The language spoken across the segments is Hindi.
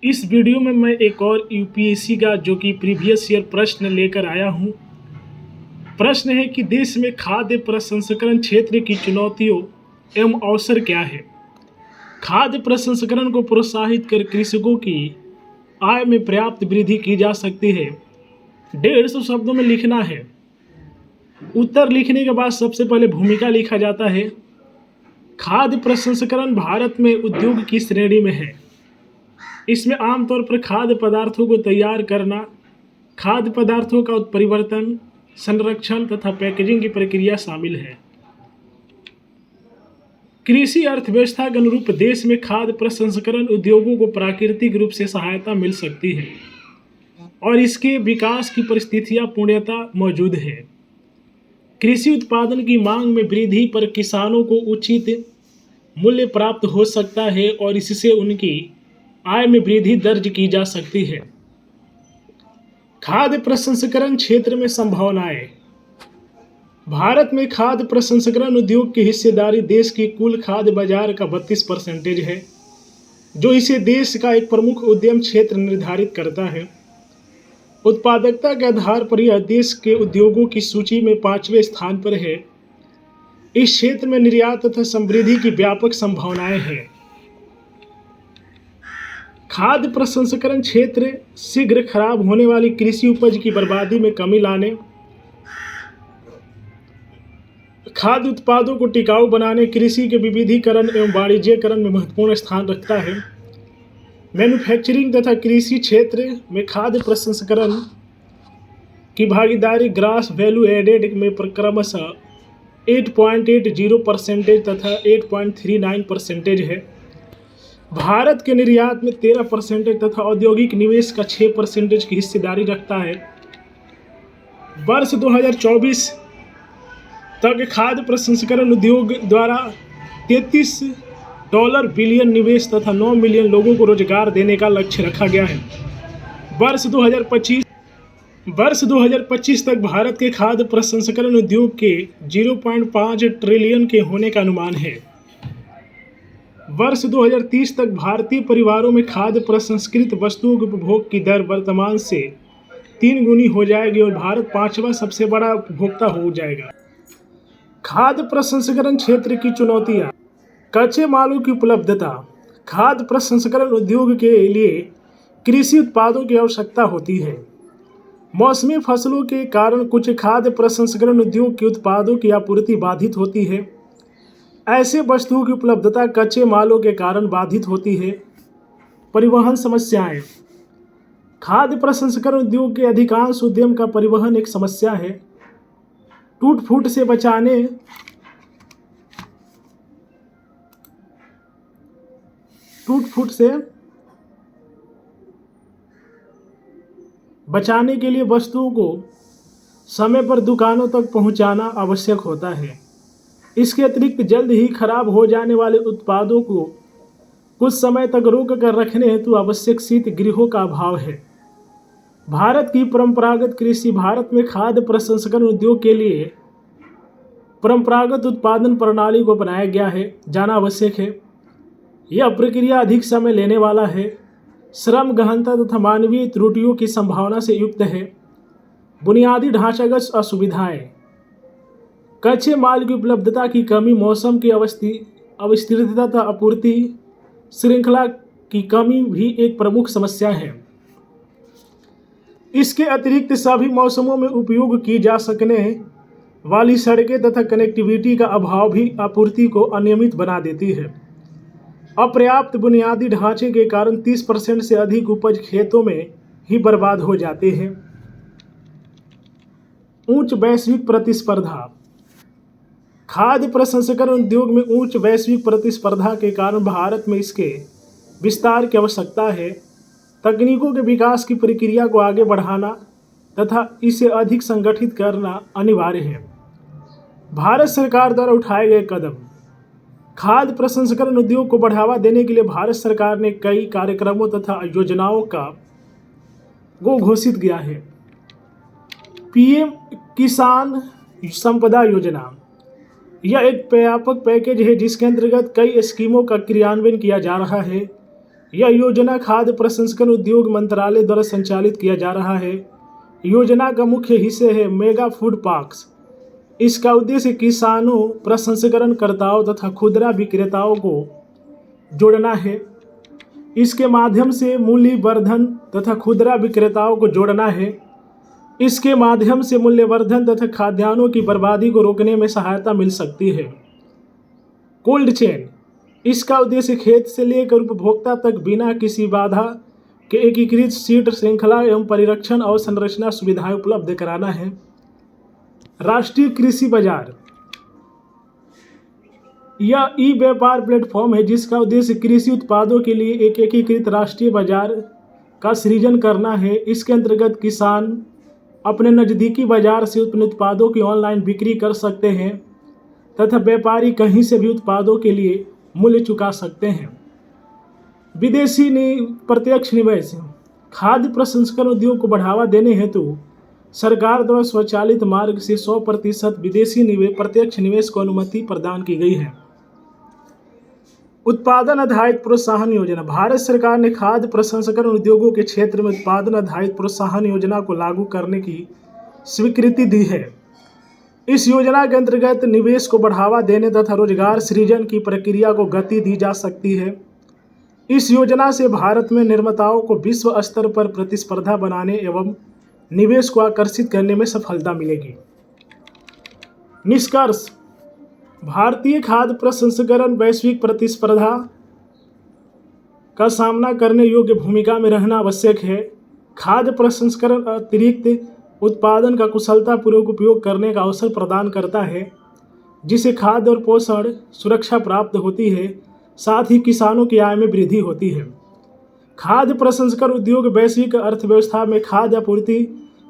इस वीडियो में मैं एक और यूपीएससी का जो कि प्रीवियस ईयर प्रश्न लेकर आया हूं। प्रश्न है कि देश में खाद्य प्रसंस्करण क्षेत्र की चुनौतियों एवं अवसर क्या है। खाद्य प्रसंस्करण को प्रोत्साहित कर कृषकों की आय में पर्याप्त वृद्धि की जा सकती है। 150 शब्दों में लिखना है। उत्तर लिखने के बाद सबसे पहले भूमिका लिखा जाता है। खाद्य प्रसंस्करण भारत में उद्योग की श्रेणी में है। इसमें आमतौर पर खाद्य पदार्थों को तैयार करना, खाद्य पदार्थों का उत्परिवर्तन, संरक्षण तथा पैकेजिंग की प्रक्रिया शामिल है। कृषि अर्थव्यवस्था के अनुरूप देश में खाद्य प्रसंस्करण उद्योगों को प्राकृतिक रूप से सहायता मिल सकती है और इसके विकास की परिस्थितियां पूर्णतः मौजूद है। कृषि उत्पादन की मांग में वृद्धि पर किसानों को उचित मूल्य प्राप्त हो सकता है और इससे उनकी आय में वृद्धि दर्ज की जा सकती है। खाद्य प्रसंस्करण क्षेत्र में संभावनाएं। भारत में खाद्य प्रसंस्करण उद्योग की हिस्सेदारी देश की कुल खाद्य बाजार का 32% है, जो इसे देश का एक प्रमुख उद्यम क्षेत्र निर्धारित करता है। उत्पादकता के आधार पर यह देश के उद्योगों की सूची में 5वें स्थान पर है। इस क्षेत्र में निर्यात तथा समृद्धि की व्यापक संभावनाएं हैं। खाद्य प्रसंस्करण क्षेत्र शीघ्र खराब होने वाली कृषि उपज की बर्बादी में कमी लाने, खाद्य उत्पादों को टिकाऊ बनाने, कृषि के विविधीकरण एवं वाणिज्यीकरण में महत्वपूर्ण स्थान रखता है। मैन्युफैक्चरिंग तथा कृषि क्षेत्र में खाद्य प्रसंस्करण की भागीदारी ग्रॉस वैल्यू एडेड में क्रमशः 8.80% तथा 8.39% है। भारत के निर्यात में 13% तथा औद्योगिक निवेश का 6% की हिस्सेदारी रखता है। वर्ष 2024 तक खाद्य प्रसंस्करण उद्योग द्वारा $33 बिलियन निवेश तथा 9 मिलियन लोगों को रोजगार देने का लक्ष्य रखा गया है। वर्ष 2025 तक भारत के खाद्य प्रसंस्करण उद्योग के 0.5 ट्रिलियन के होने का अनुमान है। वर्ष 2030 तक भारतीय परिवारों में खाद्य प्रसंस्कृत वस्तुओं के उपभोग की दर वर्तमान से 3 गुनी हो जाएगी और भारत 5वां सबसे बड़ा उपभोक्ता हो जाएगा। खाद्य प्रसंस्करण क्षेत्र की चुनौतियां। कच्चे मालों की उपलब्धता। खाद्य प्रसंस्करण उद्योग के लिए कृषि उत्पादों की आवश्यकता होती है। मौसमी फसलों के कारण कुछ खाद्य प्रसंस्करण उद्योग के उत्पादों की आपूर्ति बाधित होती है। ऐसे वस्तुओं की उपलब्धता कच्चे मालों के कारण बाधित होती है। परिवहन समस्याएं। खाद्य प्रसंस्करण उद्योग के अधिकांश उद्यम का परिवहन एक समस्या है। टूट फूट से बचाने के लिए वस्तुओं को समय पर दुकानों तक पहुंचाना आवश्यक होता है। इसके अतिरिक्त जल्द ही खराब हो जाने वाले उत्पादों को कुछ समय तक रोक कर रखने हेतु आवश्यक शीत गृहों का अभाव है। भारत की परंपरागत कृषि। भारत में खाद्य प्रसंस्करण उद्योग के लिए परंपरागत उत्पादन प्रणाली को बनाया गया है जाना आवश्यक है। यह प्रक्रिया अधिक समय लेने वाला है, श्रम गहनता तथा मानवीय त्रुटियों की संभावना से युक्त है। बुनियादी ढांचागत असुविधाएं। कच्चे माल की उपलब्धता की कमी, मौसम की अविस्थिरता तथा आपूर्ति श्रृंखला की कमी भी एक प्रमुख समस्या है। इसके अतिरिक्त सभी मौसमों में उपयोग की जा सकने वाली सड़कें तथा कनेक्टिविटी का अभाव भी आपूर्ति को अनियमित बना देती है। अपर्याप्त बुनियादी ढांचे के कारण 30% से अधिक उपज खेतों में ही बर्बाद हो जाते हैं। उच्च वैश्विक प्रतिस्पर्धा। खाद्य प्रसंस्करण उद्योग में उच्च वैश्विक प्रतिस्पर्धा के कारण भारत में इसके विस्तार की आवश्यकता है। तकनीकों के विकास की प्रक्रिया को आगे बढ़ाना तथा इसे अधिक संगठित करना अनिवार्य है। भारत सरकार द्वारा उठाए गए कदम। खाद्य प्रसंस्करण उद्योग को बढ़ावा देने के लिए भारत सरकार ने कई कार्यक्रमों तथा योजनाओं को घोषित किया है। पीएम किसान संपदा योजना। यह एक व्यापक पैकेज है जिसके अंतर्गत कई स्कीमों का क्रियान्वयन किया जा रहा है। यह योजना खाद्य प्रसंस्करण उद्योग मंत्रालय द्वारा संचालित किया जा रहा है। योजना का मुख्य हिस्से है मेगा फूड पार्क्स। इसका उद्देश्य किसानों, प्रसंस्करणकर्ताओं तथा खुदरा विक्रेताओं को जोड़ना है। इसके माध्यम से मूल्य वर्धन तथा खुदरा विक्रेताओं को जोड़ना है। इसके माध्यम से मूल्यवर्धन तथा खाद्यान्नों की बर्बादी को रोकने में सहायता मिल सकती है। कोल्ड चेन, इसका उद्देश्य खेत से लेकर उपभोक्ता तक बिना किसी बाधा के एकीकृत शीत श्रृंखला एवं परिरक्षण और संरचना सुविधाएं उपलब्ध कराना है। राष्ट्रीय कृषि बाजार, यह ई व्यापार प्लेटफॉर्म है जिसका उद्देश्य कृषि उत्पादों के लिए एक एकीकृत राष्ट्रीय बाजार का सृजन करना है। इसके अंतर्गत किसान अपने नज़दीकी बाजार से अपने उत्पादों की ऑनलाइन बिक्री कर सकते हैं तथा व्यापारी कहीं से भी उत्पादों के लिए मूल्य चुका सकते हैं। विदेशी प्रत्यक्ष निवेश, खाद्य प्रसंस्करण उद्योग को बढ़ावा देने हेतु सरकार द्वारा स्वचालित मार्ग से 100% विदेशी प्रत्यक्ष निवेश को अनुमति प्रदान की गई है। उत्पादन आधारित प्रोत्साहन योजना, भारत सरकार ने खाद्य प्रसंस्करण उद्योगों के क्षेत्र में उत्पादन आधारित प्रोत्साहन योजना को लागू करने की स्वीकृति दी है। इस योजना के अंतर्गत निवेश को बढ़ावा देने तथा रोजगार सृजन की प्रक्रिया को गति दी जा सकती है। इस योजना से भारत में निर्माताओं को विश्व स्तर पर प्रतिस्पर्धा बनाने एवं निवेश को आकर्षित करने में सफलता मिलेगी। निष्कर्ष, भारतीय खाद्य प्रसंस्करण वैश्विक प्रतिस्पर्धा का सामना करने योग्य भूमिका में रहना आवश्यक है। खाद्य प्रसंस्करण अतिरिक्त उत्पादन का कुशलतापूर्वक उपयोग करने का अवसर प्रदान करता है, जिससे खाद्य और पोषण सुरक्षा प्राप्त होती है, साथ ही किसानों की आय में वृद्धि होती है। खाद्य प्रसंस्करण उद्योग वैश्विक अर्थव्यवस्था में खाद्य आपूर्ति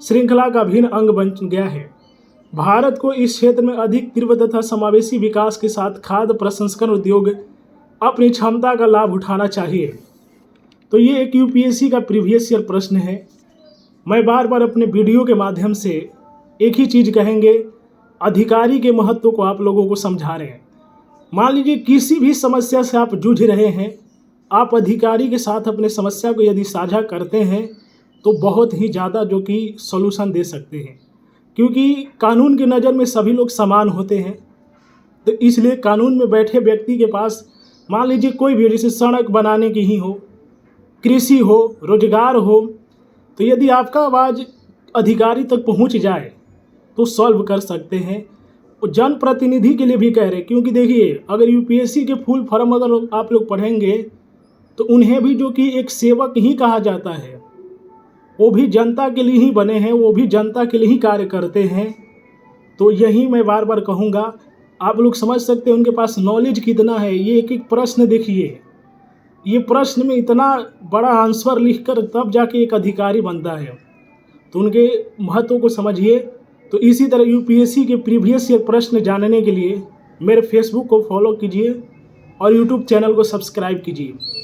श्रृंखला का भिन्न अंग बन गया है। भारत को इस क्षेत्र में अधिक तीव्र तथा समावेशी विकास के साथ खाद्य प्रसंस्करण उद्योग अपनी क्षमता का लाभ उठाना चाहिए। तो ये एक यूपीएससी का प्रीवियस ईयर प्रश्न है। मैं बार बार अपने वीडियो के माध्यम से एक ही चीज़ कहेंगे, अधिकारी के महत्व को आप लोगों को समझा रहे हैं। मान लीजिए किसी भी समस्या से आप जूझ रहे हैं, आप अधिकारी के साथ अपने समस्या को यदि साझा करते हैं तो बहुत ही ज़्यादा जो कि सॉल्यूशन दे सकते हैं, क्योंकि कानून की नज़र में सभी लोग समान होते हैं। तो इसलिए कानून में बैठे व्यक्ति के पास मान लीजिए कोई भी, जैसे सड़क बनाने की ही हो, कृषि हो, रोजगार हो, तो यदि आपका आवाज़ अधिकारी तक पहुंच जाए तो सॉल्व कर सकते हैं। और जनप्रतिनिधि के लिए भी कह रहे, क्योंकि देखिए अगर यूपीएससी के फुल फॉर्म अगर आप लोग पढ़ेंगे तो उन्हें भी जो कि एक सेवक ही कहा जाता है। वो भी जनता के लिए ही बने हैं, वो भी जनता के लिए ही कार्य करते हैं। तो यही मैं बार बार कहूँगा, आप लोग समझ सकते हैं उनके पास नॉलेज कितना है। ये एक एक प्रश्न देखिए, ये प्रश्न में इतना बड़ा आंसर लिखकर तब जाके एक अधिकारी बनता है, तो उनके महत्व को समझिए। तो इसी तरह यूपीएससी के प्रीवियस ईयर प्रश्न जानने के लिए मेरे फेसबुक को फॉलो कीजिए और यूट्यूब चैनल को सब्सक्राइब कीजिए।